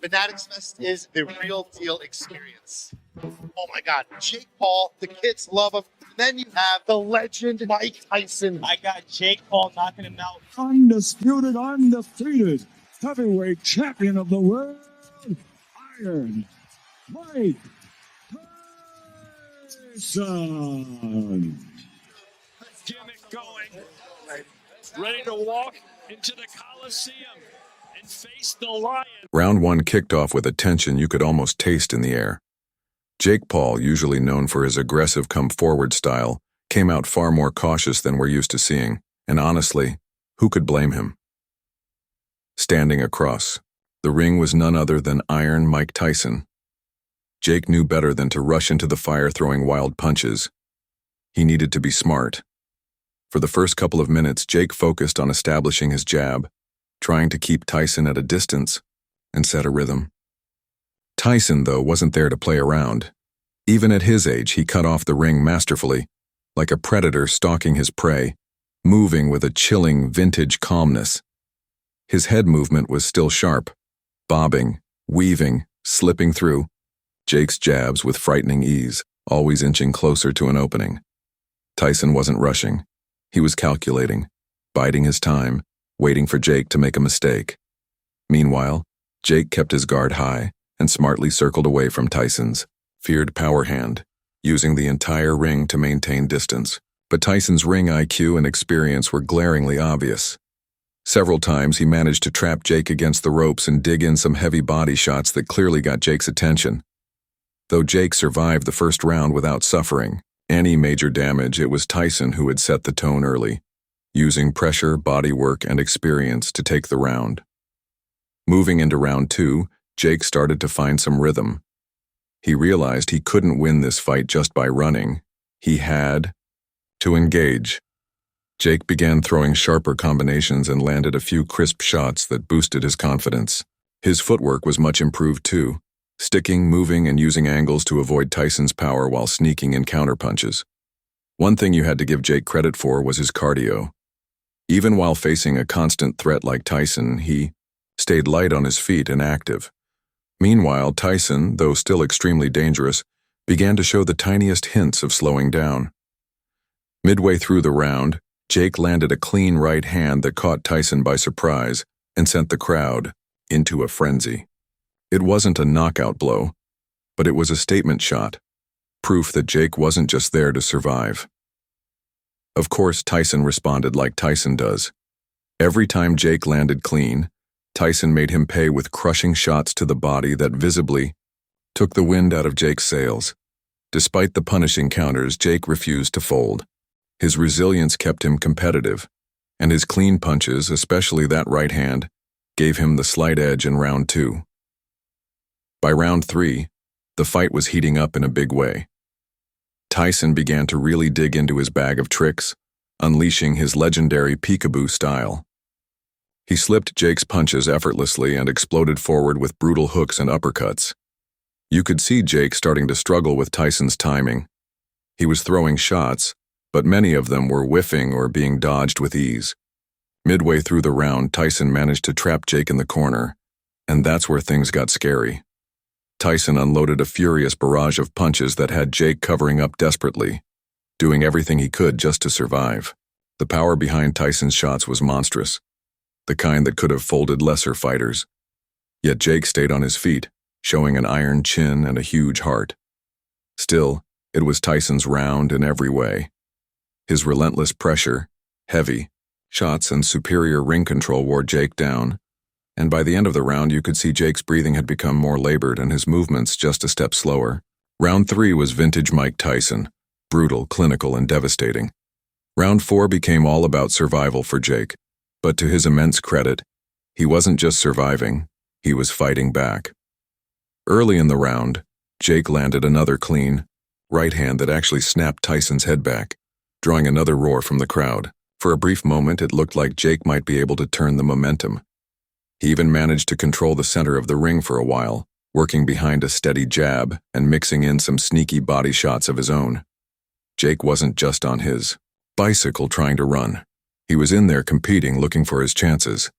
Fanatics Fest is the real deal experience. Oh my God, Jake Paul, the kids love him. Then you have the legend Mike Tyson. I got Jake Paul knocking him out. Undisputed, undefeated heavyweight champion of the world, Iron Mike Tyson. Gimmick going, ready to walk into the Coliseum and face the Lion. Round 1 kicked off with a tension you could almost taste in the air. Jake Paul, usually known for his aggressive come-forward style, came out far more cautious than we're used to seeing, and honestly, who could blame him? Standing across, the ring was none other than Iron Mike Tyson. Jake knew better than to rush into the fire throwing wild punches. He needed to be smart. For the first couple of minutes, Jake focused on establishing his jab, trying to keep Tyson at a distance and set a rhythm. Tyson, though, wasn't there to play around. Even at his age, he cut off the ring masterfully, like a predator stalking his prey, moving with a chilling, vintage calmness. His head movement was still sharp, bobbing, weaving, slipping through Jake's jabs with frightening ease, always inching closer to an opening. Tyson wasn't rushing. He was calculating, biding his time, waiting for Jake to make a mistake. Meanwhile, Jake kept his guard high and smartly circled away from Tyson's feared power hand, using the entire ring to maintain distance. But Tyson's ring IQ and experience were glaringly obvious. Several times he managed to trap Jake against the ropes and dig in some heavy body shots that clearly got Jake's attention. Though Jake survived the first round without suffering any major damage, it was Tyson who had set the tone early, using pressure, body work, and experience to take the round. Moving into round 2, Jake started to find some rhythm. He realized he couldn't win this fight just by running. He had to engage. Jake began throwing sharper combinations and landed a few crisp shots that boosted his confidence. His footwork was much improved too, sticking, moving, and using angles to avoid Tyson's power while sneaking in counterpunches. One thing you had to give Jake credit for was his cardio. Even while facing a constant threat like Tyson, he stayed light on his feet and active. Meanwhile, Tyson, though still extremely dangerous, began to show the tiniest hints of slowing down. Midway through the round, Jake landed a clean right hand that caught Tyson by surprise and sent the crowd into a frenzy. It wasn't a knockout blow, but it was a statement shot, proof that Jake wasn't just there to survive. Of course, Tyson responded like Tyson does. Every time Jake landed clean, Tyson made him pay with crushing shots to the body that visibly took the wind out of Jake's sails. Despite the punishing counters, Jake refused to fold. His resilience kept him competitive, and his clean punches, especially that right hand, gave him the slight edge in round 2. By round 3, the fight was heating up in a big way. Tyson began to really dig into his bag of tricks, unleashing his legendary peekaboo style. He slipped Jake's punches effortlessly and exploded forward with brutal hooks and uppercuts. You could see Jake starting to struggle with Tyson's timing. He was throwing shots, but many of them were whiffing or being dodged with ease. Midway through the round, Tyson managed to trap Jake in the corner, and that's where things got scary. Tyson unloaded a furious barrage of punches that had Jake covering up desperately, doing everything he could just to survive. The power behind Tyson's shots was monstrous, the kind that could have folded lesser fighters. Yet Jake stayed on his feet, showing an iron chin and a huge heart. Still, it was Tyson's round in every way. His relentless pressure, heavy shots, and superior ring control wore Jake down, and by the end of the round you could see Jake's breathing had become more labored and his movements just a step slower. Round 3 was vintage Mike Tyson, brutal, clinical, and devastating. Round 4 became all about survival for Jake, but to his immense credit, he wasn't just surviving, he was fighting back. Early in the round, Jake landed another clean right hand that actually snapped Tyson's head back, drawing another roar from the crowd. For a brief moment, it looked like Jake might be able to turn the momentum. He even managed to control the center of the ring for a while, working behind a steady jab and mixing in some sneaky body shots of his own. Jake wasn't just on his bicycle trying to run. He was in there competing, looking for his chances.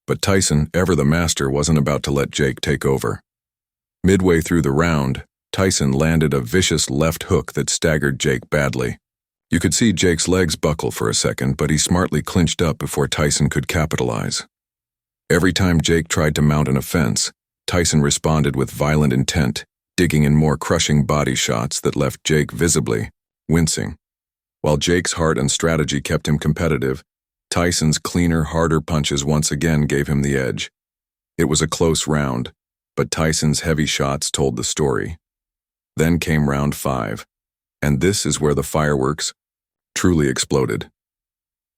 But Tyson, ever the master, wasn't about to let Jake take over. Midway through the round, Tyson landed a vicious left hook that staggered Jake badly. You could see Jake's legs buckle for a second, but he smartly clinched up before Tyson could capitalize. Every time Jake tried to mount an offense, Tyson responded with violent intent, digging in more crushing body shots that left Jake visibly wincing. While Jake's heart and strategy kept him competitive, Tyson's cleaner, harder punches once again gave him the edge. It was a close round, but Tyson's heavy shots told the story. Then came round 5, and this is where the fireworks truly exploded.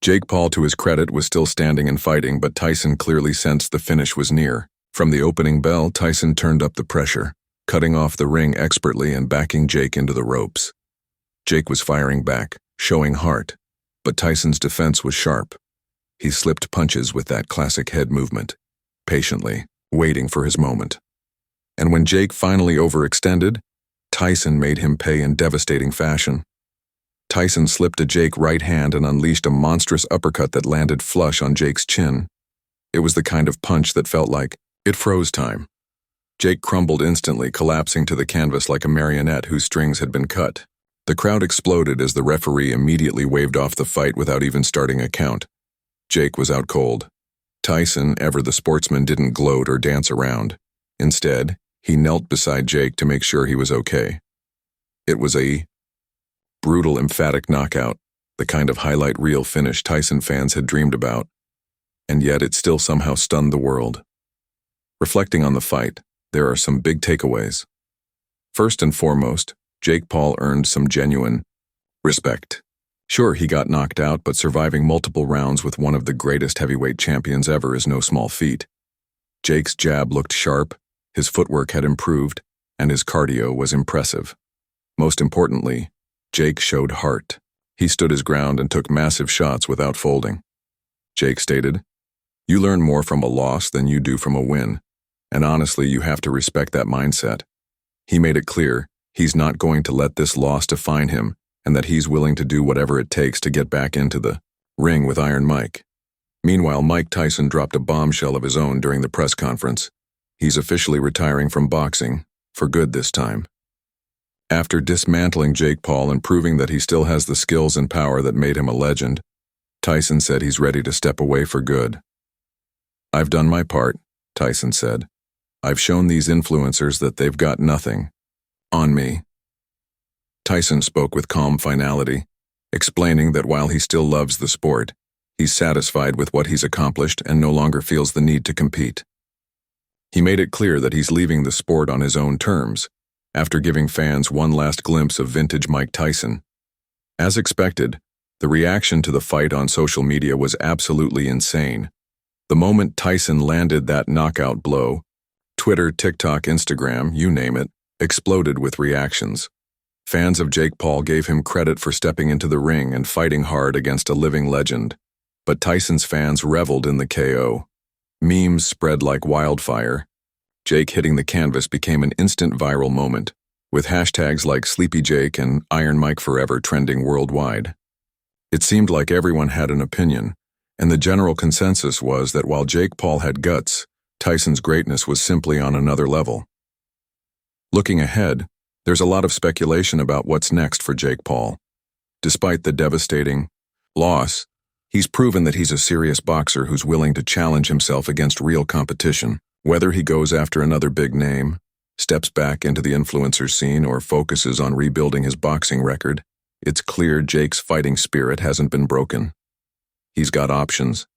Jake Paul, to his credit, was still standing and fighting, but Tyson clearly sensed the finish was near. From the opening bell, Tyson turned up the pressure, cutting off the ring expertly and backing Jake into the ropes. Jake was firing back, showing heart, but Tyson's defense was sharp. He slipped punches with that classic head movement, patiently, waiting for his moment. And when Jake finally overextended, Tyson made him pay in devastating fashion. Tyson slipped a Jake right hand and unleashed a monstrous uppercut that landed flush on Jake's chin. It was the kind of punch that felt like it froze time. Jake crumbled instantly, collapsing to the canvas like a marionette whose strings had been cut. The crowd exploded as the referee immediately waved off the fight without even starting a count. Jake was out cold. Tyson, ever the sportsman, didn't gloat or dance around. Instead, he knelt beside Jake to make sure he was okay. It was a brutal, emphatic knockout, the kind of highlight reel finish Tyson fans had dreamed about. And yet it still somehow stunned the world. Reflecting on the fight, there are some big takeaways. First and foremost, Jake Paul earned some genuine respect. Sure, he got knocked out, but surviving multiple rounds with one of the greatest heavyweight champions ever is no small feat. Jake's jab looked sharp, his footwork had improved, and his cardio was impressive. Most importantly, Jake showed heart. He stood his ground and took massive shots without folding. Jake stated, "You learn more from a loss than you do from a win, and honestly, you have to respect that mindset." He made it clear he's not going to let this loss define him, and that he's willing to do whatever it takes to get back into the ring with Iron Mike. Meanwhile, Mike Tyson dropped a bombshell of his own during the press conference. He's officially retiring from boxing, for good this time. After dismantling Jake Paul and proving that he still has the skills and power that made him a legend, Tyson said he's ready to step away for good. "I've done my part," Tyson said. "I've shown these influencers that they've got nothing on me." Tyson spoke with calm finality, explaining that while he still loves the sport, he's satisfied with what he's accomplished and no longer feels the need to compete. He made it clear that he's leaving the sport on his own terms, after giving fans one last glimpse of vintage Mike Tyson. As expected, the reaction to the fight on social media was absolutely insane. The moment Tyson landed that knockout blow, Twitter, TikTok, Instagram, you name it, exploded with reactions. Fans of Jake Paul gave him credit for stepping into the ring and fighting hard against a living legend, but Tyson's fans reveled in the KO. Memes spread like wildfire. Jake hitting the canvas became an instant viral moment, with hashtags like Sleepy Jake and Iron Mike Forever trending worldwide. It seemed like everyone had an opinion, and the general consensus was that while Jake Paul had guts, Tyson's greatness was simply on another level. Looking ahead, there's a lot of speculation about what's next for Jake Paul. Despite the devastating loss, he's proven that he's a serious boxer who's willing to challenge himself against real competition. Whether he goes after another big name, steps back into the influencer scene, or focuses on rebuilding his boxing record, it's clear Jake's fighting spirit hasn't been broken. He's got options,